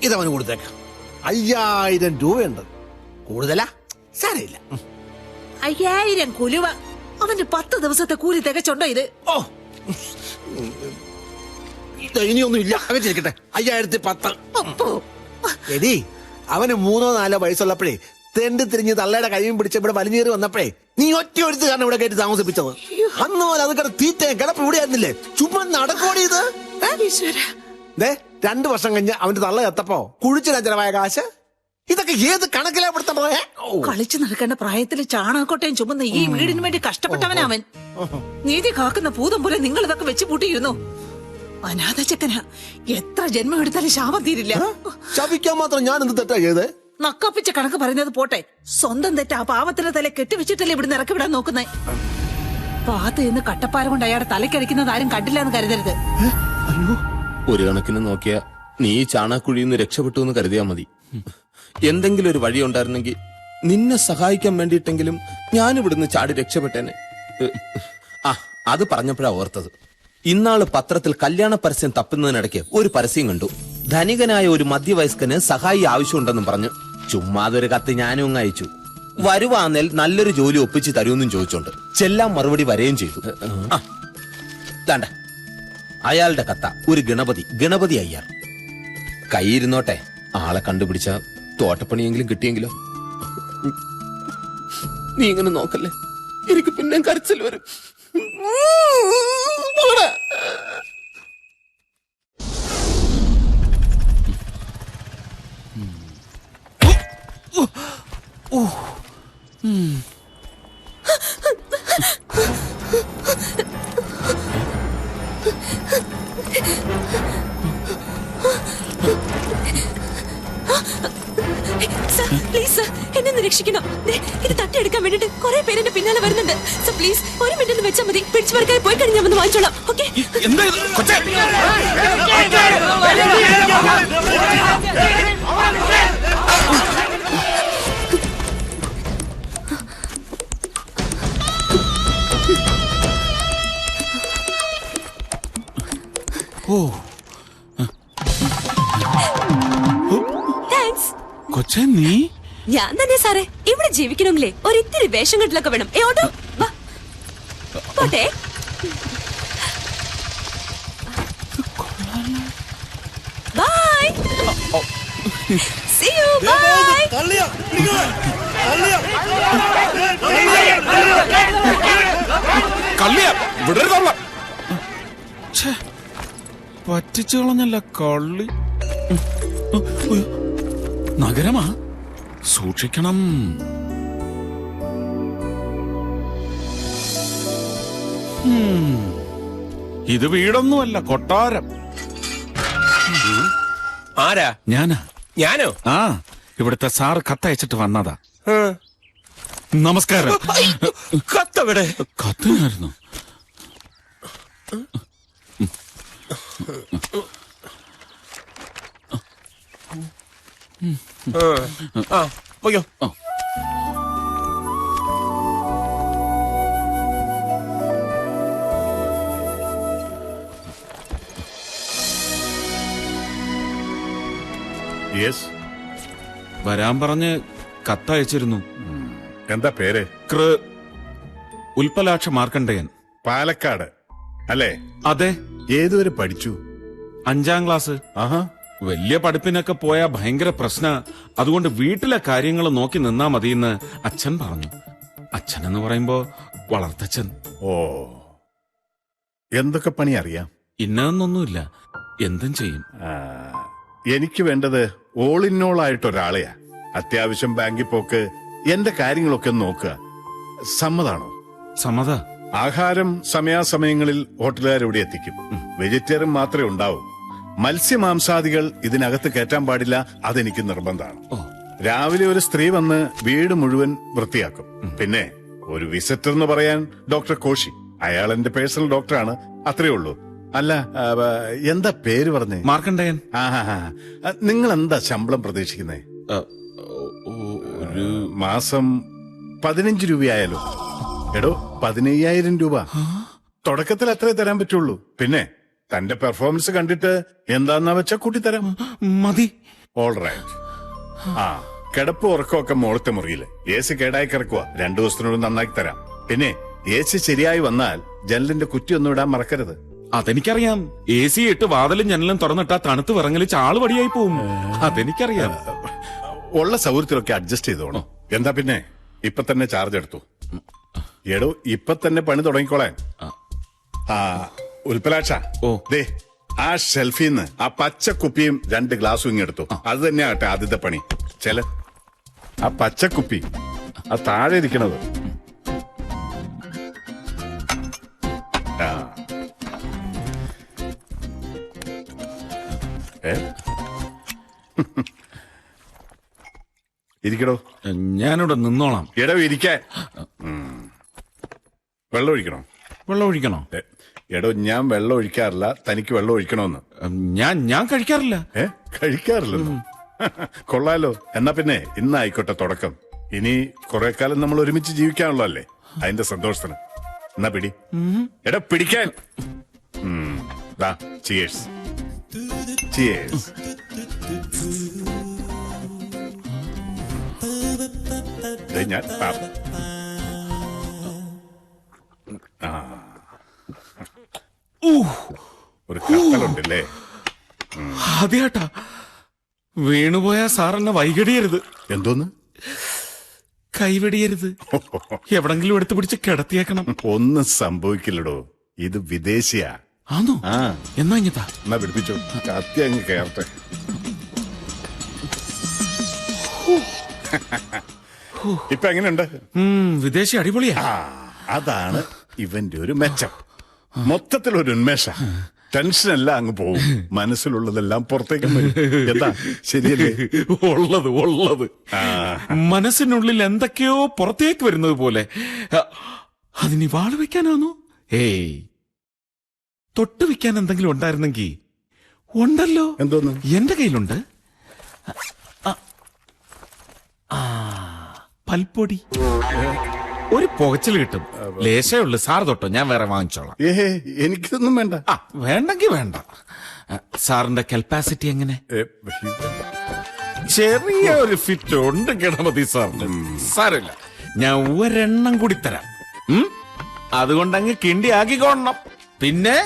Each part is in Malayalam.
ഇതവന് കൊടുത്തേക്കാം. 5000 രൂപയുണ്ട്. കൂടുതലാ സാരയില്ല. 5000 കുലുവ. അവന്റെ 10 ദിവസത്തെ കൂലി തികച്ചുണ്ടോ ഇത്? ഓ ഇനിയൊന്നും ഇല്ല. വെച്ചിരിക്കട്ടെ. 5010. എടി അവന് 3-4 വയസ്സുള്ളപ്പോഴേ തെണ്ടി തിരിഞ്ഞ് തള്ളയുടെ കൈയും പിടിച്ച് ഇവിടെ വലിഞ്ഞേറി വന്നപ്പോഴേ നീ ഒറ്റ ഒരുത്ത് കാരണം ഇവിടെ കയറ്റി താമസിപ്പിച്ചത്. അന്ന് പോലെ അത് കിട തീറ്റ കിടപ്പ് ഇവിടെ ആയിരുന്നില്ലേ? ചുമ്മാ നടക്കോടി ഇത്. 2 വർഷം കഴിഞ്ഞ് അവന്റെ തള്ള എത്തപ്പോ കുഴിച്ചിടാൻ ചെലവായ കാശ് ഇതൊക്കെ ഏത് കണക്കിലാ പെടുത്തണോ? കളിച്ചു നടക്കേണ്ട പ്രായത്തില് ചാണകക്കൊട്ടയും ചുമന്ന് ഈ വീടിന് വേണ്ടി കഷ്ടപ്പെട്ടവനവൻ. നീതി കാക്കുന്ന ഭൂതം പോലെ നിങ്ങൾ ഇതൊക്കെ വെച്ച് പൂട്ടിയിരുന്നു. അനാഥ ചെക്കനാ. എത്ര ജന്മം എടുത്താലും ശാപം തീരില്ല. ശപിക്കാൻ മാത്രം ഞാൻ എന്ത് തെറ്റാ ചെയ്തേ? നക്കാപ്പിച്ച കണക്ക് പറയുന്നത് പോട്ടെ, സ്വന്തം തെറ്റ് ആ പാവത്തിന്റെ തല കെട്ടിവെച്ചിട്ടല്ലേ ഇവിടുന്ന് ഇറക്കി വിടാൻ നോക്കുന്നേ. പാത്ത് നിന്ന് കട്ടപ്പാര കൊണ്ട് അയാളുടെ തലക്കടിക്കുന്നത് ആരും കണ്ടില്ല എന്ന് കരുതരുത്. ഒരു കണക്കിന് നോക്കിയാ നീ ചാണാക്കുഴിയിൽ നിന്ന് രക്ഷപ്പെട്ടു എന്ന് കരുതിയാ മതി. എന്തെങ്കിലും ഒരു വഴി ഉണ്ടായിരുന്നെങ്കിൽ നിന്നെ സഹായിക്കാൻ വേണ്ടിയിട്ടെങ്കിലും ഞാൻ ഇവിടുന്ന് ചാടി രക്ഷപ്പെട്ടേനെ. അത് പറഞ്ഞപ്പോഴാ ഓർത്തത്. ഇന്നാള് പത്രത്തിൽ കല്യാണ പരസ്യം തപ്പുന്നതിനിടയ്ക്ക് ഒരു പരസ്യം കണ്ടു. ധനികനായ ഒരു മധ്യവയസ്കന് സഹായി ആവശ്യമുണ്ടെന്നും പറഞ്ഞു. ചുമ്മാതൊരു കത്ത് ഞാനും അങ്ങ് അയച്ചു. വരുവാന്നേൽ നല്ലൊരു ജോലി ഒപ്പിച്ച് തരുമെന്നും ചോദിച്ചോണ്ട് ചെല്ലാൻ മറുപടി വരെയും ചെയ്തു. ദാണ്ട അയാളുടെ കത്ത. ഒരു ഗണപതി അയ്യർ. കൈയിരുന്നോട്ടെ, ആളെ കണ്ടുപിടിച്ച തോട്ടപ്പണിയെങ്കിലും കിട്ടിയെങ്കിലോ. നീ ഇങ്ങനെ നോക്കല്ലേ, എനിക്ക് പിന്നെ കരച്ചിൽ വരും. പ്ലീസ് എന്നെ രക്ഷിക്കണം. ഇത് തട്ടിയെടുക്കാൻ വേണ്ടിട്ട് കുറെ പേര് എന്റെ പിന്നാലെ വരുന്നുണ്ട്. സോ പ്ലീസ് ഒരു മിനിറ്റ് വെച്ചാൽ മതി. പിടിച്ചു പറിക്കാൻ പോയി കഴിഞ്ഞ് ഞാൻ വന്ന് വാങ്ങിച്ചോളാം. ഓക്കെ? താങ്ക്സ്. കൊച്ചേ നീ? ഞാൻ തന്നെ സാറേ. ഇവിടെ ജീവിക്കണമെങ്കിലേ ഒരിത്തിരി വേഷം കെട്ടിലൊക്കെ വേണം. ഓട്ടോ പോട്ടെ. ബൈ. See you. Bye. പറ്റിച്ചു കളഞ്ഞല്ല കള്ളി. നഗരമാ, സൂക്ഷിക്കണം. ഇത് വീടൊന്നുമല്ല, കൊട്ടാരം. ആരാ? ഞാനോ? ആ, ഇവിടുത്തെ സാറ് കത്തയച്ചിട്ട് വന്നതാ. നമസ്കാരം. കത്തവിടെ? കത്തിനായിരുന്നു. പോയോ? വരാൻ പറഞ്ഞ് കത്തയച്ചിരുന്നു. എന്താ പേര്? ഉൽപ്പലാക്ഷ മാർക്കണ്ഡേയൻ. പാലക്കാട് അല്ലേ? അതെ. ഏതുവരെ പഠിച്ചു? 5ാം ക്ലാസ്. ആഹാ. വലിയ പഠിപ്പിനൊക്കെ പോയാ ഭയങ്കര പ്രശ്ന. അതുകൊണ്ട് വീട്ടിലെ കാര്യങ്ങൾ നോക്കി നിന്നാ മതിയെന്ന് അച്ഛൻ പറഞ്ഞു. അച്ഛൻ എന്ന് പറയുമ്പോ വളർത്തച്ഛൻ. ഓ, എന്തൊക്കെ പണി അറിയാം? ഇന്നതൊന്നൊന്നുമില്ല, എന്തും ചെയ്യും. എനിക്ക് വേണ്ടത് ഓൾ ഇൻ ഓൾ ആയിട്ടൊരാളെയാ. അത്യാവശ്യം ബാങ്കിൽ പോക്ക്, എന്റെ കാര്യങ്ങളൊക്കെ നോക്കുക. സമ്മതാണോ? സമ്മത. ആഹാരം സമയാസമയങ്ങളിൽ ഹോട്ടലുകാരിവിടെ എത്തിക്കും. വെജിറ്റേറിയൻ മാത്രമേ ഉണ്ടാവൂ. മത്സ്യമാംസാദികൾ ഇതിനകത്ത് കയറ്റാൻ പാടില്ല. അതെനിക്ക് നിർബന്ധമാണ്. രാവിലെ ഒരു സ്ത്രീ വന്ന് വീട് മുഴുവൻ വൃത്തിയാക്കും. പിന്നെ ഒരു വിസിറ്റർ എന്ന് പറയാൻ ഡോക്ടർ കോശി. അയാൾ എന്റെ പേഴ്സണൽ ഡോക്ടറാണ്. അത്രേ ഉള്ളൂ. അല്ല, എന്താ പേര് പറഞ്ഞേ? മാർക്കണ്ഡേയൻ. നിങ്ങൾ എന്താ ശമ്പളം പ്രതീക്ഷിക്കുന്നേ? ഒരു മാസം 15 രൂപയായാലോ? എടോ, 15,000 രൂപ. തുടക്കത്തിൽ അത്രേ തരാൻ പറ്റുള്ളൂ. പിന്നെ തന്റെ പെർഫോമൻസ് കണ്ടിട്ട് എന്താന്നാ വെച്ചാ കൂട്ടിത്തരാം. മതി. All right. ആ, കിടപ്പ് ഉറക്കമൊക്കെ മോളത്തെ മുറിയില്. എ സി കേടായി കിടക്കുക. 2 ദിവസത്തിനോട് നന്നാക്കി തരാം. പിന്നെ എ സി ശരിയായി വന്നാൽ ജനലിന്റെ കുറ്റിയൊന്നും ഇടാൻ മറക്കരുത്. അതെനിക്കറിയാം. എ സി ഇട്ട് വാതിലും ജനലും തുറന്നിട്ടാ തണുത്ത് വിറങ്ങല് ചാള് പടിയായി പോവും. അതെനിക്കറിയാം. ഉള്ള സൗകര്യത്തിലൊക്കെ അഡ്ജസ്റ്റ് ചെയ്തോണം. എന്താ പിന്നെ ഇപ്പൊ തന്നെ ചാർജ് എടുത്തു. എടോ ഇപ്പൊ തന്നെ പണി തുടങ്ങിക്കോളാൻ. ആ ഉൽപ്പലാക്ഷ, ഓ. ദേ ആ ഷെൽഫിന്ന് ആ പച്ച കുപ്പിയും 2 ഗ്ലാസും ഇങ്ങെടുത്തു. അത് തന്നെയാട്ടെ ആദ്യത്തെ പണി. ചെല ആ പച്ചക്കുപ്പി ആ താഴെ ഇരിക്കണത്. ആ. ഇരിക്കടോ. ഞാനിവിടെ നിന്നോളാം. എടോ ഇരിക്കാൻ. വെള്ളം ഒഴിക്കണോ? വെള്ളം ഒഴിക്കണോ? എടോ ഞാൻ വെള്ളം ഒഴിക്കാറില്ല, തനിക്ക് വെള്ളം ഒഴിക്കണോന്ന്. ഞാൻ കഴിക്കാറില്ല. കഴിക്കാറില്ലെന്നോ? കൊള്ളാലോ. എന്നാ പിന്നെ ഇന്നായിക്കോട്ടെ തുടക്കം. ഇനി കുറെ കാലം നമ്മൾ ഒരുമിച്ച് ജീവിക്കാനുള്ളതല്ലേ, അതിന്റെ സന്തോഷത്തിന്. എന്നാ പിടി. എടാ പിടിക്കാൻ. ചിയേഴ്സ്. ചിയേഴ്സ്. ഞാൻ ഒരു കത്തലുണ്ടല്ലേ? അതെയാട്ടാ, വീണുപോയ സാറെന്നെ വൈകടിയരുത്. എന്തോന്ന്? കൈവെടിയരുത്. എവിടെങ്കിലും എടുത്തു പിടിച്ച് കിടത്തിയേക്കണം. ഒന്നും സംഭവിക്കില്ലടോ, ഇത് വിദേശിയാ. ആണോ? ആ, എന്നാ ഇങ്ങത്താ. എന്നാ പിടിപ്പിച്ചോ. കത്തി അങ്ങ് കയറട്ടെ. ഇപ്പൊ എങ്ങനെയുണ്ട്? വിദേശി അടിപൊളിയാ. അതാണ് ഇവന്റെ ഒരു മെച്ചം. മൊത്തത്തിലൊരു ഉന്മേഷ. ടെൻഷനെല്ലാം അങ്ങ് പോവും, മനസ്സിലുള്ളതെല്ലാം പുറത്തേക്ക് വരും. എന്താ ശരിയല്ലേ? ഉള്ളത് മനസ്സിനുള്ളിൽ എന്തൊക്കെയോ പുറത്തേക്ക് വരുന്നത് പോലെ. അതിനി വാള് വെക്കാനാണോ? ഏയ്, തൊട്ട് വെക്കാൻ എന്തെങ്കിലും ഉണ്ടായിരുന്നെങ്കിൽ. ഉണ്ടല്ലോ. എന്തോന്ന്? എന്റെ കയ്യിലുണ്ട്. പൽപ്പൊടി. ഒരു പുകച്ചിൽ കിട്ടും. ലേശേ ഉള്ളു. സാർ തൊട്ടോ, ഞാൻ വേറെ വാങ്ങിച്ചോളാം. എനിക്കൊന്നും വേണ്ട. വേണ്ടെങ്കി വേണ്ട. സാറിന്റെ കപ്പാസിറ്റി എങ്ങനെ? ചെറിയ ഒരു ഫിറ്റ് ഉണ്ട് ഗണപതി സാറിന്. സാരമില്ല, ഞാൻ ഒരെണ്ണം കൂടി തരാം. അതുകൊണ്ടങ്ങ് കിണ്ടി ആക്കിക്കോണം. പിന്നെ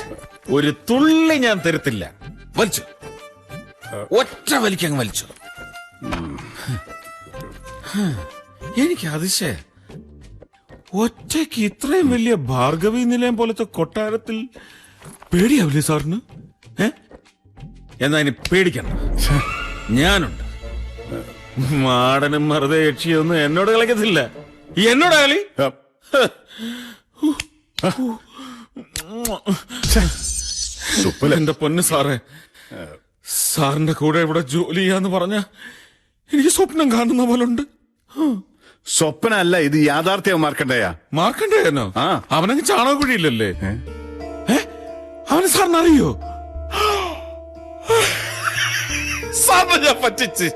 ഒരു തുള്ളി ഞാൻ തരത്തില്ല. വലിച്ചു, ഒറ്റ വലിക്കങ്ങ് വലിച്ചു. എനിക്ക് അതിശയ, ഒറ്റയ്ക്ക് ഇത്രയും വലിയ ഭാർഗവി നിലയം പോലത്തെ കൊട്ടാരത്തിൽ പേടിയാവില്ലേ സാറിന്? എന്നാ ഇനി പേടിക്കണ്ട, ഞാനുണ്ട്. മാടനും മറുതെ യക്ഷിയൊന്നും എന്നോട് കളിക്കത്തില്ല. എന്നോട് കളി. എന്റെ പൊന്ന് സാറേ, സാറിന്റെ കൂടെ ഇവിടെ ജോലി ചെയ്യാന്ന് പറഞ്ഞ എനിക്ക് സ്വപ്നം കാണുന്ന പോലുണ്ട്. സ്വപ്നല്ല, ഇത് യാഥാർത്ഥ്യം. മാർക്കണ്ടേയനോ? അവനങ്ങ് ചാണകക്കുഴിയില്ലല്ലേ? അവന് സാറിന് അറിയോ? സാറിനെ ഞാൻ പറ്റിച്ച്.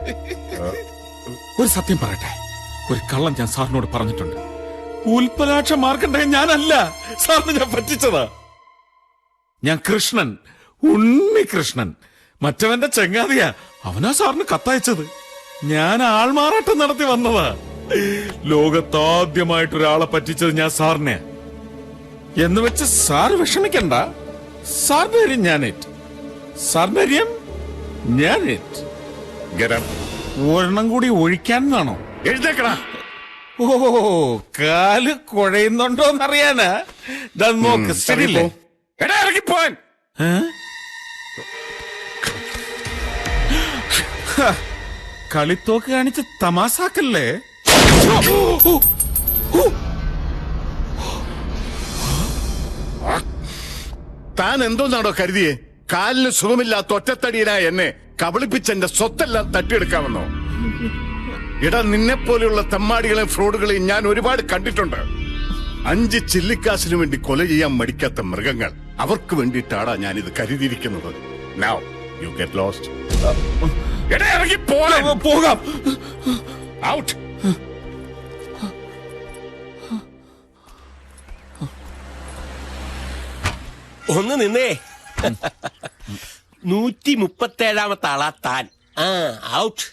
ഒരു സത്യം പറയട്ടെ, ഒരു കള്ളം ഞാൻ സാറിനോട് പറഞ്ഞിട്ടുണ്ട്. ഉൽപ്പലാക്ഷ മാർക്കണ്ടേയൻ ഞാനല്ല, സാറിന് ഞാൻ പറ്റിച്ചതാ. ഞാൻ കൃഷ്ണൻ, ഉണ്ണികൃഷ്ണൻ, മറ്റവന്റെ ചെങ്ങാതിയാ. അവനാ സാറിന് കത്തയച്ചത്. ഞാൻ ആൾമാറാട്ടം നടത്തി വന്നതാ. ലോകത്താദ്യമായിട്ടൊരാളെ പറ്റിച്ചത് ഞാൻ സാറിനെ. എന്ന് വെച്ച് സാറ് വിഷമിക്കണ്ട. സാറിന്റെ കാര്യം ഞാനേറ്റ്. സാറിന്റെ കാര്യം ഞാനേറ്റ്. ഒരെണ്ണം കൂടി ഒഴിക്കാനാണോ? എഴുതേക്കടാ. ഓ, കാല് കുഴയുന്നുണ്ടോന്നറിയാനാ. നോക്ക്, ശരിയല്ലേ? ഇറങ്ങിപ്പോൻ. കളിത്തോക്ക് കാണിച്ച് തമാസാക്കല്ലേ? താൻ എന്തോന്നാണോ കരുതിയേ? കാലിന് സുഖമില്ലാത്ത ഒറ്റത്തടിയനായ എന്നെ കബളിപ്പിച്ചെന്റെ സ്വത്തെല്ലാം തട്ടിയെടുക്കാമെന്നോ? ഇടാ, നിന്നെ പോലെയുള്ള തെമ്മാടികളെയും ഫ്രോഡുകളെയും ഞാൻ ഒരുപാട് കണ്ടിട്ടുണ്ട്. 5 ചില്ലിക്കാശിനു വേണ്ടി കൊല ചെയ്യാൻ മടിക്കാത്ത മൃഗങ്ങൾ. അവർക്ക് വേണ്ടിയിട്ടാടാ ഞാനിത് കരുതിയിരിക്കുന്നത്. Now you get lost. ഇറങ്ങി പോകാം. ഔട്ട്. ഒന്ന് നിന്നേ. 137-ാമത്തെ ആളാ താൻ. ഔട്ട്